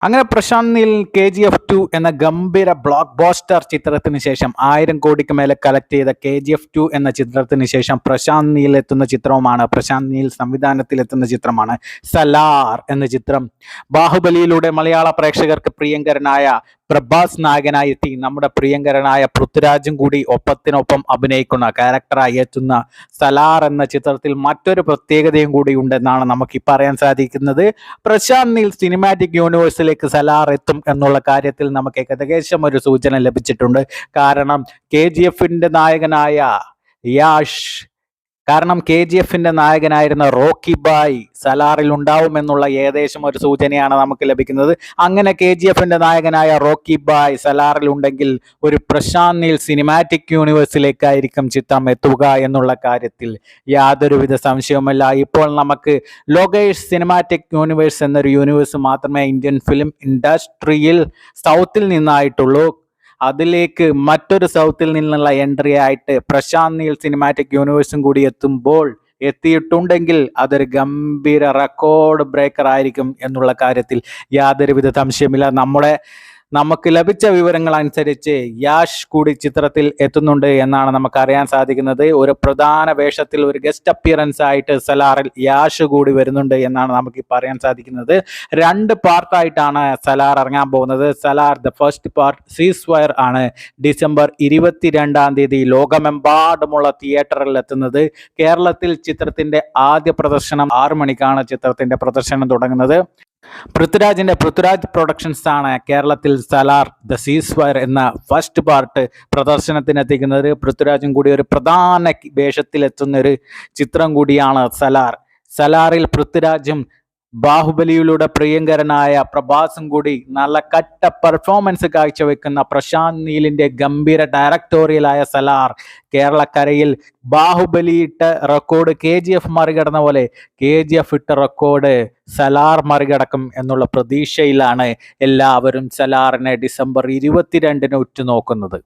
അങ്ങനെ Prashant Neil KGF 2 എന്ന ഗംഭീര ബ്ലോക്ക് ബോസ്റ്റർ ചിത്രത്തിന് ശേഷം 1000 കോടിക്ക് മേലെ കളക്ട് ചെയ്ത KGF 2 എന്ന ചിത്രത്തിന് ശേഷം പ്രശാന്ത് നീൽ എത്തുന്ന ചിത്രവുമാണ്, പ്രശാന്ത് നീൽ സംവിധാനത്തിൽ എത്തുന്ന ചിത്രമാണ് സലാർ എന്ന ചിത്രം. ബാഹുബലിയിലൂടെ മലയാള പ്രേക്ഷകർക്ക് പ്രിയങ്കരനായ പ്രഭാസ് നായകനായി എത്തി നമ്മുടെ പ്രിയങ്കരനായ പൃഥ്വിരാജും കൂടി ഒപ്പത്തിനൊപ്പം അഭിനയിക്കുന്ന ക്യാരക്ടറായി എത്തുന്ന സലാർ എന്ന ചിത്രത്തിൽ മറ്റൊരു പ്രത്യേകതയും കൂടി ഉണ്ടെന്നാണ് നമുക്ക് പറയാൻ സാധിക്കുന്നത്. പ്രശാന്ത് നീൽ സിനിമാറ്റിക് യൂണിവേഴ്സിലേക്ക് സലാർ എത്തും എന്നുള്ള കാര്യത്തിൽ നമുക്ക് ഏകദേശം ഒരു സൂചന ലഭിച്ചിട്ടുണ്ട്. കാരണം KGF നായകനായ യാഷ് KGF നായകനായിരുന്ന റോക്കി ബായ് സലാറിൽ ഉണ്ടാവുമെന്നുള്ള ഏകദേശം ഒരു സൂചനയാണ് നമുക്ക് ലഭിക്കുന്നത്. അങ്ങനെ KGF നായകനായ റോക്കി ബായ് സലാറിൽ ഉണ്ടെങ്കിൽ ഒരു പ്രശാന്ത് നീൽ സിനിമാറ്റിക് യൂണിവേഴ്സിലേക്കായിരിക്കും ചിത്രം എത്തുക എന്നുള്ള കാര്യത്തിൽ യാതൊരുവിധ സംശയവുമില്ല. ഇപ്പോൾ നമുക്ക് ലോകേഷ് സിനിമാറ്റിക് യൂണിവേഴ്സ് എന്നൊരു യൂണിവേഴ്സ് മാത്രമേ ഇന്ത്യൻ ഫിലിം ഇൻഡസ്ട്രിയിൽ സൗത്തിൽ നിന്നായിട്ടുള്ളൂ. അതിലേക്ക് മറ്റൊരു സൗത്തിൽ നിന്നുള്ള എൻട്രി ആയിട്ട് പ്രശാന്ത് നീൽ സിനിമാറ്റിക് യൂണിവേഴ്സും കൂടി എത്തിയിട്ടുണ്ടെങ്കിൽ അതൊരു ഗംഭീര റെക്കോർഡ് ബ്രേക്കർ ആയിരിക്കും എന്നുള്ള കാര്യത്തിൽ യാതൊരുവിധ സംശയമില്ല. നമുക്ക് ലഭിച്ച വിവരങ്ങൾ അനുസരിച്ച് യാഷ് കൂടി ചിത്രത്തിൽ എത്തുന്നുണ്ട് എന്നാണ് നമുക്ക് അറിയാൻ സാധിക്കുന്നത്. ഒരു പ്രധാന വേഷത്തിൽ ഒരു ഗസ്റ്റ് അപ്പിയറൻസ് ആയിട്ട് സലാറിൽ യാഷ് കൂടി വരുന്നുണ്ട് എന്നാണ് നമുക്ക് പറയാൻ സാധിക്കുന്നത്. 2 പാർട്ടായിട്ടാണ് സലാർ ഇറങ്ങാൻ പോകുന്നത്. സലാർ ദ ഫസ്റ്റ് പാർട്ട് സീസ്വയർ ആണ് ഡിസംബർ 22-ാം തീയതി ലോകമെമ്പാടുമുള്ള തിയേറ്ററിൽ എത്തുന്നത്. കേരളത്തിൽ ചിത്രത്തിന്റെ ആദ്യ പ്രദർശനം 6 മണിക്കാണ് ചിത്രത്തിന്റെ പ്രദർശനം തുടങ്ങുന്നത്. പൃഥ്വിരാജ് പ്രൊഡക്ഷൻസ് ആണ് കേരളത്തിൽ സലാർ ദ സീസ്വയർ എന്ന ഫസ്റ്റ് പാർട്ട് പ്രദർശനത്തിന് എത്തിക്കുന്നത്. പൃഥ്വിരാജും കൂടി ഒരു പ്രധാന വേഷത്തിലെത്തുന്ന ഒരു ചിത്രം കൂടിയാണ് സലാറിൽ പൃഥ്വിരാജും ബാഹുബലിയിലൂടെ പ്രിയങ്കരനായ പ്രഭാസും കൂടി നല്ല കട്ട പെർഫോമൻസ് കാഴ്ചവെക്കുന്ന പ്രശാന്ത് നീലിന്റെ ഗംഭീര ഡയറക്ടോറിയലായ സലാർ കേരളക്കരയിൽ ബാഹുബലി ഇട്ട റെക്കോർഡ് KGF മറികടന്ന പോലെ KGF ഇട്ട റെക്കോർഡ് സലാർ മറികടക്കും എന്നുള്ള പ്രതീക്ഷയിലാണ് എല്ലാവരും സലാറിനെ ഡിസംബർ 22-ന് ഉറ്റുനോക്കുന്നത്.